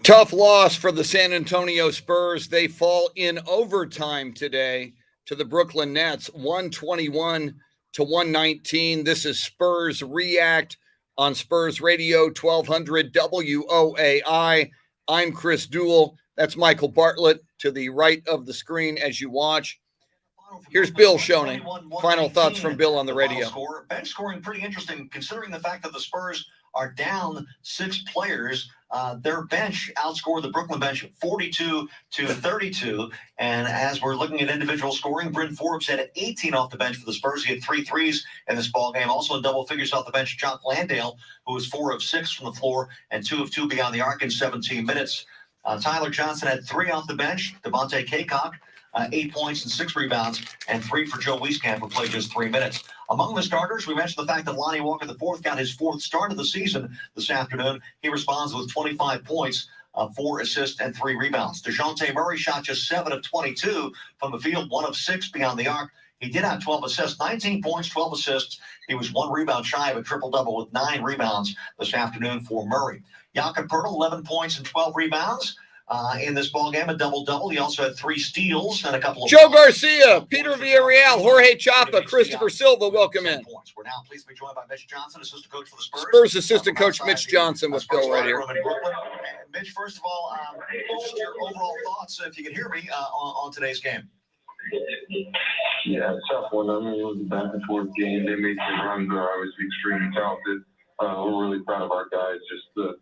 Tough loss for the San Antonio Spurs. They fall in overtime today to the Brooklyn Nets, 121-119. This is Spurs React on Spurs Radio, 1200 WOAI. I'm Chris Duel. That's Michael Bartlett to the right of the screen as you watch. Here's Bill Schoening. Final thoughts from Bill on the radio. Bench scoring pretty interesting considering the fact that the Spurs are down 6 players. Their bench outscored the Brooklyn bench 42-32. And as we're looking at individual scoring, Bryn Forbes had 18 off the bench for the Spurs. He had 3 threes in this ball game. Also in double figures off the bench, Jock Landale, who was 4 of 6 from the floor and 2 of 2 beyond the arc in 17 minutes. Tyler Johnson had 3 off the bench. Devontae Caycock, 8 points and 6 rebounds, and 3 for Joe Wieskamp, who played just 3 minutes. Among the starters, we mentioned the fact that Lonnie Walker IV got his 4th start of the season this afternoon. He responds with 25 points, 4 assists, and 3 rebounds. DeJounte Murray shot just 7 of 22 from the field, 1 of 6 beyond the arc. He did have 12 assists, 19 points, 12 assists. He was 1 rebound shy of a triple-double with 9 rebounds this afternoon for Murray. Jakob Poeltl, 11 points and 12 rebounds. In this ball game, a double-double. He also had 3 steals and a couple of... Joe Garcia, Peter Villarreal, Jorge Chapa, Christopher Silva, welcome in. We're now pleased to be joined by Mitch Johnson, assistant coach for the Spurs. Spurs assistant coach Mitch Johnson with Bill right here. Mitch, first of all, just your overall thoughts, if you can hear me, on today's game. Yeah, tough one. I mean, it was a back-and-forth game. They made some runs. They're obviously extremely talented. We're really proud of our guys. Just the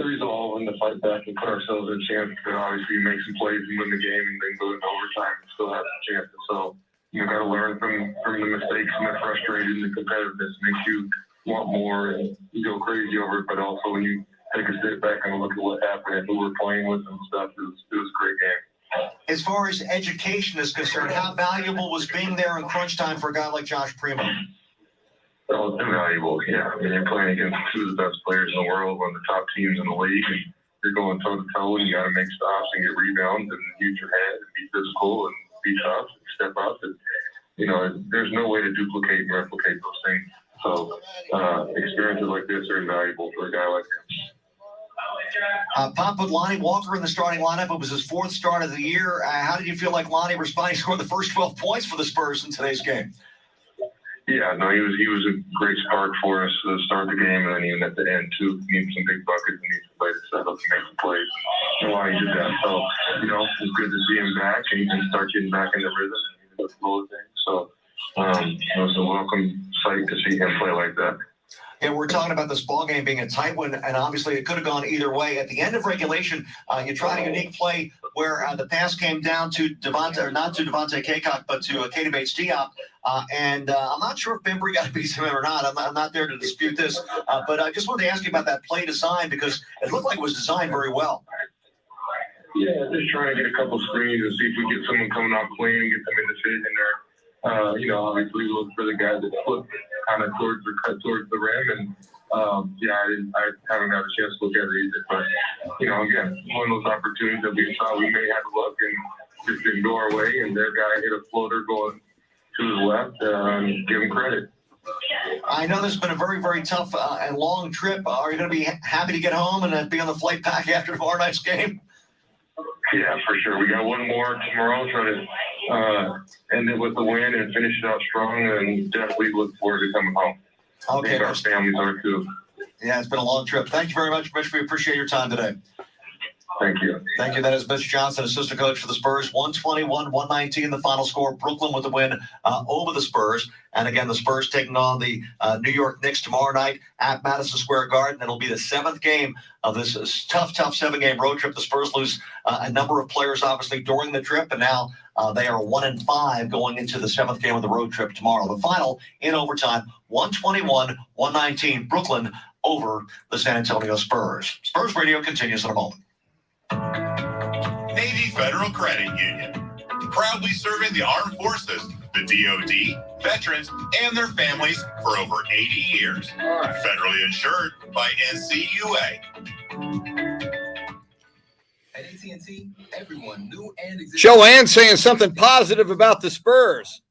resolve and the fight back and put ourselves in a chance to obviously make some plays and win the game and then go into overtime and still have a chance. So you got to learn from the mistakes and the frustration and the competitiveness. Makes you want more and you go crazy over it. But also when you take a step back and look at what happened and who we're playing with and stuff, it was a great game. As far as education is concerned, how valuable was being there in crunch time for a guy like Josh Primo? Oh, it's invaluable, yeah. I mean, you're playing against 2 of the best players in the world, one of the top teams in the league, and you're going toe-to-toe, and you got to make stops and get rebounds and use your head and be physical and be tough and step up. And, you know, there's no way to duplicate and replicate those things. So experiences like this are invaluable for a guy like him. Pop put Lonnie Walker in the starting lineup. It was his 4th start of the year. How did you feel like Lonnie responded? He scored the first 12 points for the Spurs in today's game. Yeah, no, he was a great spark for us to start the game, and then even at the end, too. We need some big buckets. We need somebody to step up and make some plays. And why he did that. So, you know, it's good to see him back, and he can start getting back in the rhythm and the flow of things. So, it was a welcome sight to see him play like that. And we're talking about this ball game being a tight one, and obviously it could have gone either way. At the end of regulation, you tried a unique play where the pass came down to not to Devontae Caycock, but to Keita Bates-Diop. And I'm not sure if Bembry got a piece of him or not. I'm not there to dispute this. But I just wanted to ask you about that play design because it looked like it was designed very well. Yeah, just trying to get a couple screens and see if we get someone coming out clean, get some indecision there. You know, obviously look for the guy that flipped kind of towards or cut towards the rim. And, yeah, I haven't had a chance to look at it either. But, you know, again, one of those opportunities that we thought we may have a look and just didn't go our way. And their guy hit a floater going to his left. Give him credit. I know this has been a very, very tough and long trip. Are you going to be happy to get home and be on the flight back after tomorrow night's game? Yeah, for sure. We got one more tomorrow. Try to end it with a win and finish it out strong, and definitely look forward to coming home. Okay. I think our families are too. Yeah, it's been a long trip. Thank you very much, Mitch. We appreciate your time today. Thank you. Thank you. That is Mitch Johnson, assistant coach for the Spurs. 121-119, the final score. Brooklyn with the win over the Spurs. And again, the Spurs taking on the New York Knicks tomorrow night at Madison Square Garden. It'll be the 7th game of this tough 7-game road trip. The Spurs lose a number of players, obviously, during the trip. And now they are 1-5 going into the 7th game of the road trip tomorrow. The final in overtime, 121-119, Brooklyn over the San Antonio Spurs. Spurs Radio continues in a moment. Navy Federal Credit Union, proudly serving the armed forces, the DoD, veterans, and their families for over 80 years. Federally insured by NCUA. At AT&T, everyone new and existing. Joanne saying something positive about the Spurs.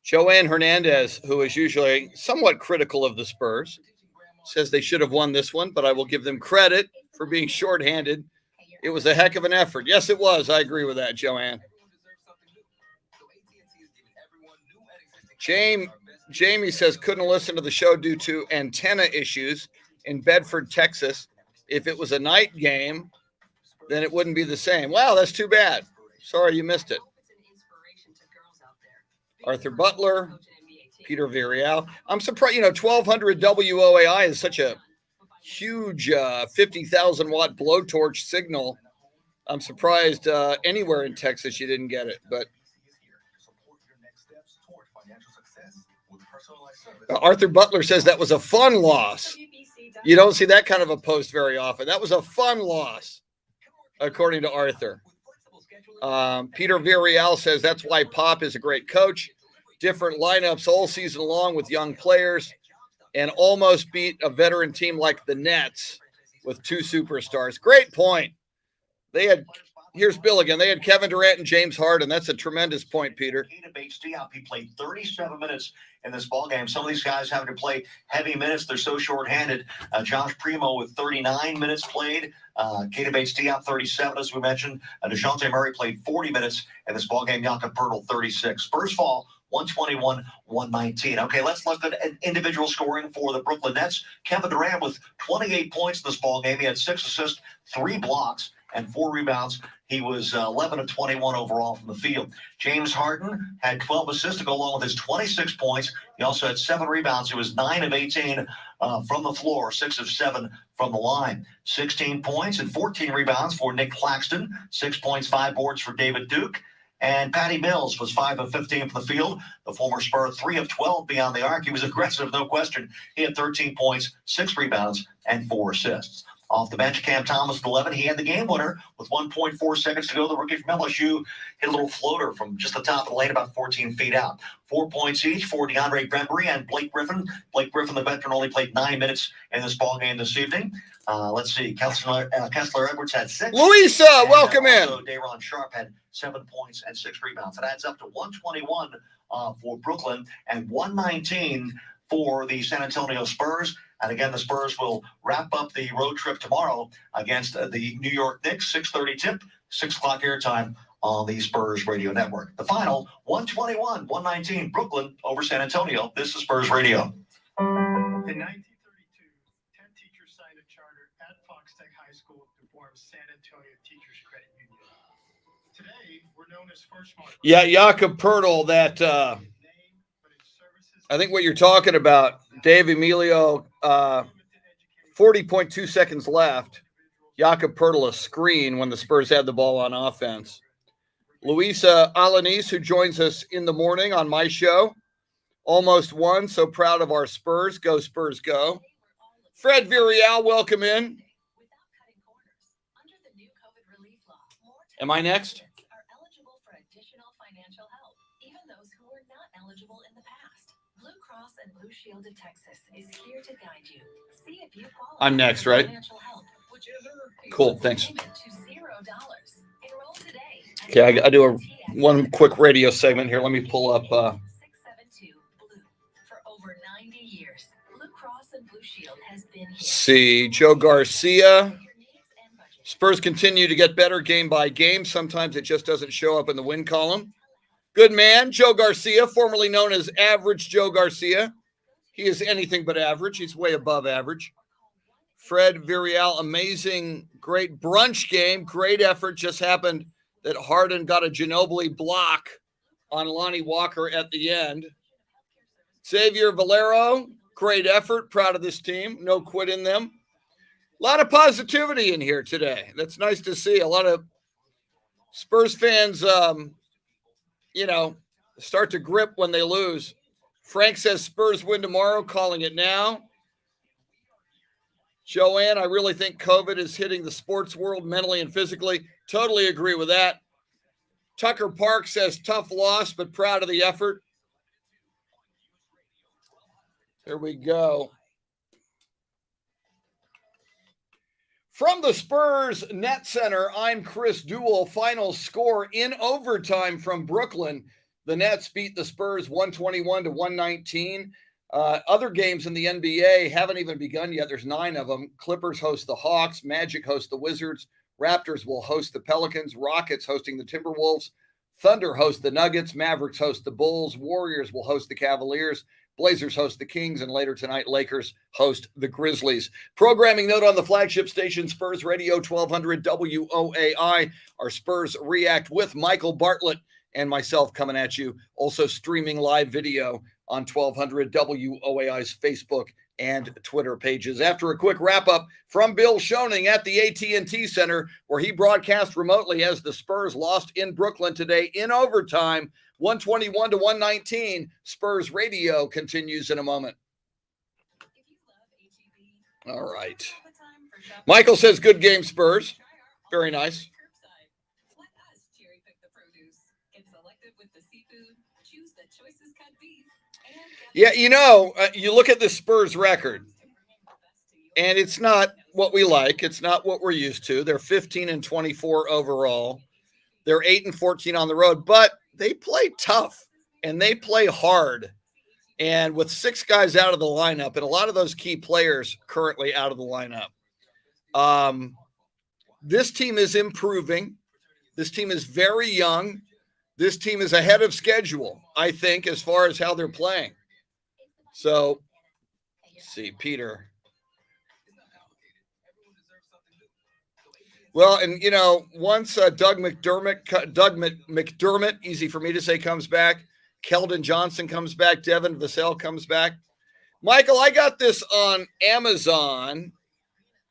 Joanne Hernandez, who is usually somewhat critical of the Spurs, says they should have won this one, but I will give them credit for being shorthanded. It was a heck of an effort. Yes, it was. I agree with that, Joanne. Jamie says couldn't listen to the show due to antenna issues in Bedford, Texas. If it was a night game, then it wouldn't be the same. Wow, that's too bad. Sorry you missed it. Arthur Butler, Peter Villarreal. I'm surprised, 1200 WOAI is such a huge 50,000 watt blowtorch signal. I'm surprised anywhere in Texas you didn't get it, but Arthur Butler says that was a fun loss. You don't see that kind of a post very often. That was a fun loss, according to Arthur. Peter Villarreal says that's why Pop is a great coach. Different lineups all season long with young players, and almost beat a veteran team like the Nets with two superstars. Great point. Here's Bill again. They had Kevin Durant and James Harden. That's a tremendous point, Peter. He played 37 minutes in this ballgame. Some of these guys having to play heavy minutes. They're so shorthanded. Josh Primo with 39 minutes played. Keita Bates-Diop 37, as we mentioned. DeJounte Murray played 40 minutes in this ballgame. Jakob Poeltl 36. Spurs fall 121-119. Okay, let's look at individual scoring for the Brooklyn Nets. Kevin Durant with 28 points in this ballgame. He had 6 assists, 3 blocks, and 4 rebounds. He was 11 of 21 overall from the field. James Harden had 12 assists to go along with his 26 points. He also had 7 rebounds. He was 9 of 18 from the floor, 6 of 7 from the line. 16 points and 14 rebounds for Nick Claxton. 6 points, 5 boards for David Duke. And Patty Mills was 5 of 15 from the field. The former Spur, 3 of 12 beyond the arc. He was aggressive, no question. He had 13 points, 6 rebounds, and 4 assists. Off the bench, Cam Thomas at 11. He had the game winner with 1.4 seconds to go. The rookie from LSU hit a little floater from just the top of the lane, about 14 feet out. 4 points each for DeAndre Bembry and Blake Griffin. Blake Griffin, the veteran, only played 9 minutes in this ballgame this evening. Let's see. Kessler Edwards had 6. Louisa, welcome in. So Day'Ron Sharpe had 7 points and 6 rebounds. It adds up to 121 for Brooklyn and 119 for the San Antonio Spurs. And again, the Spurs will wrap up the road trip tomorrow against the New York Knicks, 6:30 tip, 6 o'clock airtime on the Spurs Radio Network. The final, 121-119, Brooklyn over San Antonio. This is Spurs Radio. In 1932, 10 teachers signed a charter at Fox Tech High School to form San Antonio Teachers Credit Union. Today, we're known as First Mark. Yeah, Jakob Poeltl, that I think what you're talking about, Dave Emilio, 40.2 seconds left. Jakob Poeltl a screen when the Spurs had the ball on offense. Luisa Alanis, who joins us in the morning on my show, almost won. So proud of our Spurs. Go Spurs, go. Fred Villarreal, welcome in. Am I next? And Blue Shield of Texas is here to guide you. See if you qualify. I'm next, right? Cool, thanks. Okay, I do one quick radio segment here. Let me pull up. 672 Blue. For over 90 years, Blue Cross and Blue Shield has been here. See, Joe Garcia. Spurs continue to get better game by game. Sometimes it just doesn't show up in the win column. Good man, Joe Garcia, formerly known as Average Joe Garcia. He is anything but average. He's way above average. Fred Villarreal, amazing, great brunch game. Great effort. Just happened that Harden got a Ginobili block on Lonnie Walker at the end. Xavier Valero, great effort. Proud of this team. No quit in them. A lot of positivity in here today. That's nice to see. A lot of Spurs fans start to grip when they lose. Frank says Spurs win tomorrow, calling it now. Joanne, I really think COVID is hitting the sports world mentally and physically. Totally agree with that. Tucker Park says tough loss, but proud of the effort. There we go. From the Spurs Net Center, I'm Chris Duel. Final score in overtime from Brooklyn. The Nets beat the Spurs 121-119. Other games in the NBA haven't even begun yet. There's 9 of them. Clippers host the Hawks. Magic host the Wizards. Raptors will host the Pelicans. Rockets hosting the Timberwolves. Thunder host the Nuggets. Mavericks host the Bulls. Warriors will host the Cavaliers. Blazers host the Kings. And later tonight, Lakers host the Grizzlies. Programming note on the flagship station, Spurs Radio 1200 WOAI. Our Spurs React with Michael Bartlett and myself coming at you. Also streaming live video on 1200 WOAI's Facebook and Twitter pages. After a quick wrap-up from Bill Schoening at the AT&T Center, where he broadcast remotely as the Spurs lost in Brooklyn today in overtime, 121-119. Spurs Radio continues in a moment. All right. Michael says, good game, Spurs. Very nice. Yeah, you look at the Spurs record, and it's not what we like. It's not what we're used to. They're 15-24 overall. They're 8-14 on the road, but they play tough, and they play hard. And with 6 guys out of the lineup, and a lot of those key players currently out of the lineup, this team is improving. This team is very young. This team is ahead of schedule, I think, as far as how they're playing. So, let's see, Peter. Well, and, once Doug McDermott, easy for me to say, comes back, Keldon Johnson comes back, Devin Vassell comes back. Michael, I got this on Amazon.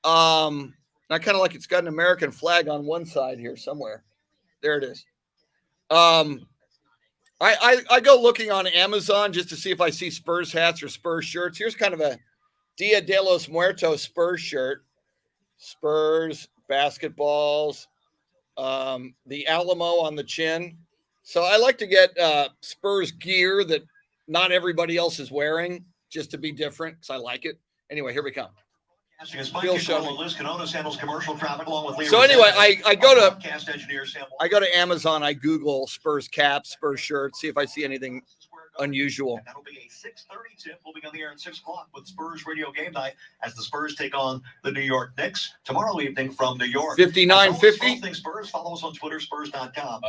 I kind of like it's got an American flag on one side here somewhere. There it is. I go looking on Amazon just to see if I see Spurs hats or Spurs shirts. Here's kind of a Dia de los Muertos Spurs shirt. Spurs, basketballs, the Alamo on the chin. So I like to get Spurs gear that not everybody else is wearing just to be different because I like it. Anyway, here we come. Bill Schoening handles commercial traffic along with so anyway, I go to Amazon. I Google Spurs caps, Spurs shirts, see if I see anything unusual. That'll be a 6:30 tip. We'll be on the air at 6 o'clock with Spurs Radio Game Night as the Spurs take on the New York Knicks tomorrow evening from New York. 59-50. Spurs. Follow us on Twitter, Spurs.com.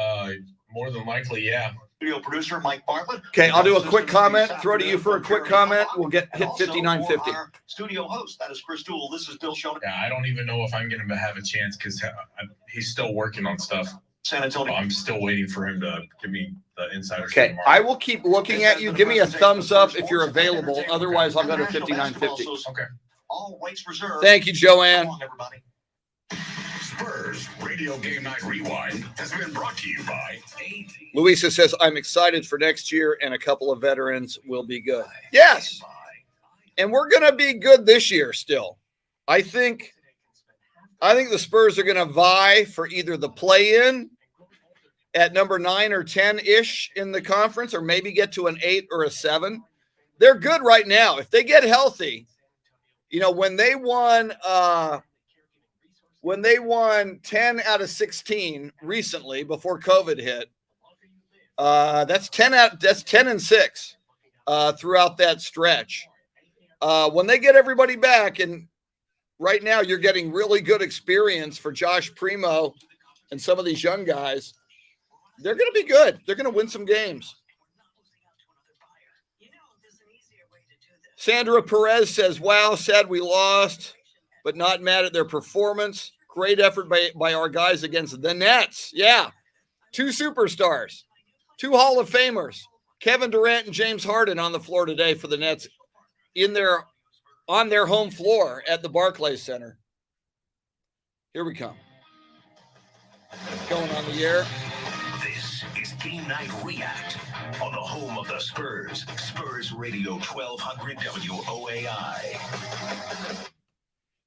More than likely, yeah. Studio producer Mike Bartlett. Okay, I'll do a quick comment. Throw to you for a quick comment. We'll hit 59-50. Studio host, that is Chris Duel. This is Bill Schoening. Yeah, I don't even know if I'm going to have a chance because he's still working on stuff. San Antonio. I'm still waiting for him to give me the insider. Okay, I will keep looking at you. Give me a thumbs up if you're available. Otherwise, I'll go to 59-50. Okay. All rights reserved. Thank you, Joanne. Come on, everybody. Spurs Radio Game Night Rewind has been brought to you by AT. Louisa says, I'm excited for next year, and a couple of veterans will be good. Yes. And we're going to be good this year still. I think the Spurs are going to vie for either the play-in at number 9 or 10-ish in the conference, or maybe get to an 8 or a 7. They're good right now. If they get healthy, when they won 10 out of 16 recently before COVID hit, that's 10-6 throughout that stretch. When they get everybody back, and right now you're getting really good experience for Josh Primo and some of these young guys, they're going to be good. They're going to win some games. Sandra Perez says, wow, sad we lost, but not mad at their performance. Great effort by our guys against the Nets. Yeah, 2 superstars, 2 Hall of Famers, Kevin Durant and James Harden on the floor today for the Nets on their home floor at the Barclays Center. Here we come. Going on the air. This is Game Night React on the home of the Spurs, Spurs Radio 1200 WOAI.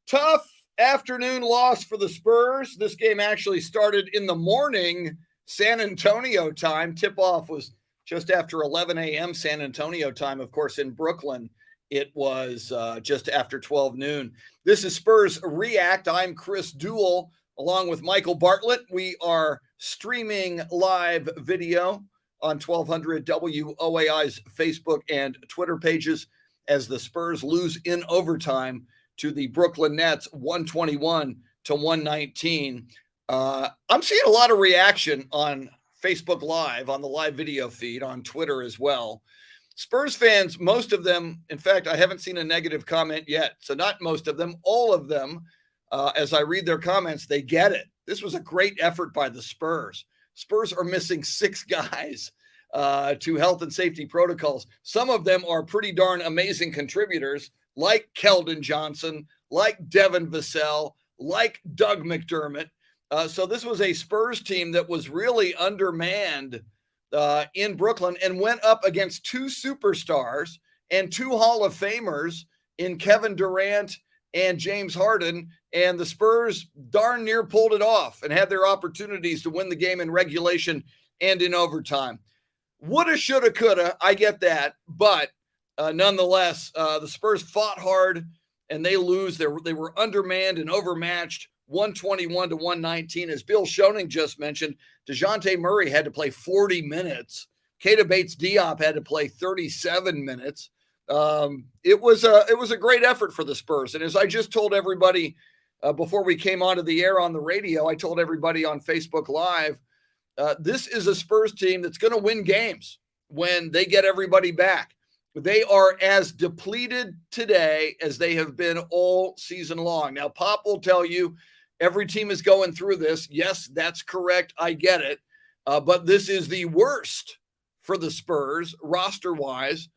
Tough afternoon loss for the Spurs. This game actually started in the morning, San Antonio time. Tip-off was just after 11 a.m. San Antonio time. Of course, in Brooklyn, it was just after 12 noon. This is Spurs React. I'm Chris Duel, along with Michael Bartlett. We are streaming live video on 1200 WOAI's Facebook and Twitter pages. as the Spurs lose in overtime to the Brooklyn Nets, 121-119. I'm seeing a lot of reaction on Facebook Live, on the live video feed, on Twitter as well. Spurs fans, most of them, in fact, I haven't seen a negative comment yet. So not most of them, all of them, as I read their comments, they get it. This was a great effort by the Spurs. Spurs are missing 6 guys to health and safety protocols. Some of them are pretty darn amazing contributors, like Keldon Johnson, like Devin Vassell, like Doug McDermott. So this was a Spurs team that was really undermanned in Brooklyn and went up against 2 superstars and 2 Hall of Famers in Kevin Durant and James Harden. And the Spurs darn near pulled it off and had their opportunities to win the game in regulation and in overtime. Woulda, shoulda, coulda. I get that. But nonetheless, the Spurs fought hard and they lose. They were undermanned and overmatched. 121-119. As Bill Schoening just mentioned, DeJounte Murray had to play 40 minutes. Keita Bates-Diop had to play 37 minutes. It was a great effort for the Spurs. And as I just told everybody before we came onto the air on the radio, I told everybody on Facebook Live, this is a Spurs team that's going to win games when they get everybody back. They are as depleted today as they have been all season long. Now, Pop will tell you every team is going through this. Yes, that's correct. I get it. But this is the worst for the Spurs roster-wise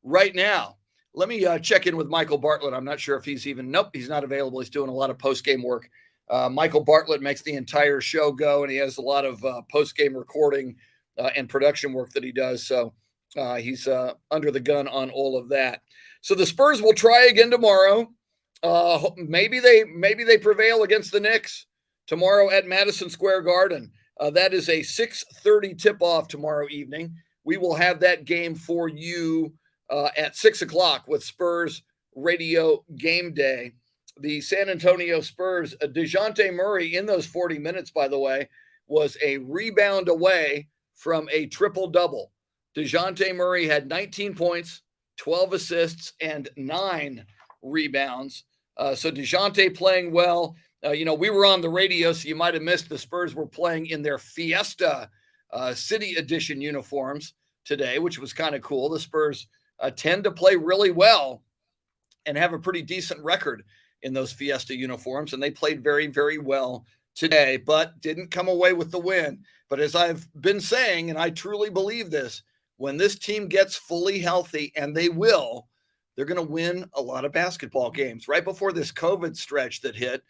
right now. Let me check in with Michael Bartlett. I'm not sure if he's not available. He's doing a lot of post-game work. Michael Bartlett makes the entire show go, and he has a lot of post-game recording and production work that he does. So he's under the gun on all of that. So the Spurs will try again tomorrow. Maybe they prevail against the Knicks tomorrow at Madison Square Garden. That is a 6:30 tip-off tomorrow evening. We will have that game for you at 6 o'clock with Spurs Radio Game Day. The San Antonio Spurs, DeJounte Murray in those 40 minutes, by the way, was a rebound away from a triple-double. DeJounte Murray had 19 points, 12 assists, and 9 rebounds. So DeJounte playing well. We were on the radio, so you might have missed the Spurs were playing in their Fiesta City Edition uniforms today, which was kind of cool. The Spurs tend to play really well and have a pretty decent record in those Fiesta uniforms, and they played very, very well today, but didn't come away with the win. But as I've been saying, and I truly believe this, when this team gets fully healthy, and they will, they're going to win a lot of basketball games. Right before this COVID stretch that hit,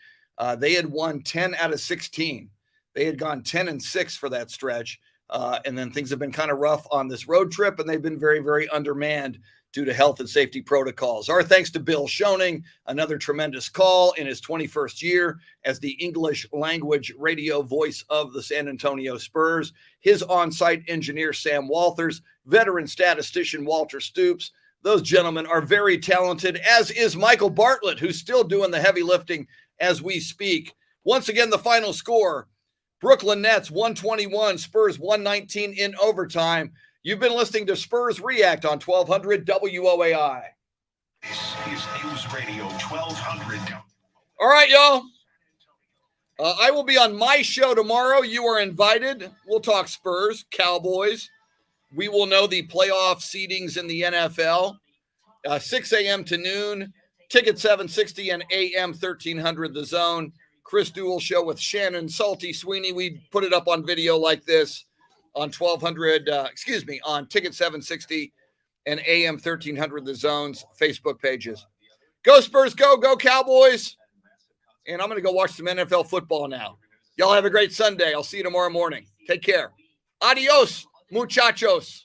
they had won 10 out of 16. They had gone 10-6 for that stretch. And then things have been kind of rough on this road trip, and they've been very, very undermanned due to health and safety protocols. Our thanks to Bill Schoening, another tremendous call in his 21st year as the English language radio voice of the San Antonio Spurs. His on-site engineer, Sam Walters, veteran statistician, Walter Stoops. Those gentlemen are very talented, as is Michael Bartlett, who's still doing the heavy lifting as we speak. Once again, the final score, Brooklyn Nets 121, Spurs 119 in overtime. You've been listening to Spurs React on 1200 WOAI. This is News Radio 1200. All right, y'all. I will be on my show tomorrow. You are invited. We'll talk Spurs, Cowboys. We will know the playoff seedings in the NFL. 6 a.m. to noon. Ticket 760 and AM 1300 The Zone. Chris Duel show with Shannon Salty Sweeney. We put it up on video like this on on Ticket 760 and AM 1300 The Zone's Facebook pages. Go Spurs, go Cowboys. And I'm going to go watch some NFL football now. Y'all have a great Sunday. I'll see you tomorrow morning. Take care. Adios, muchachos.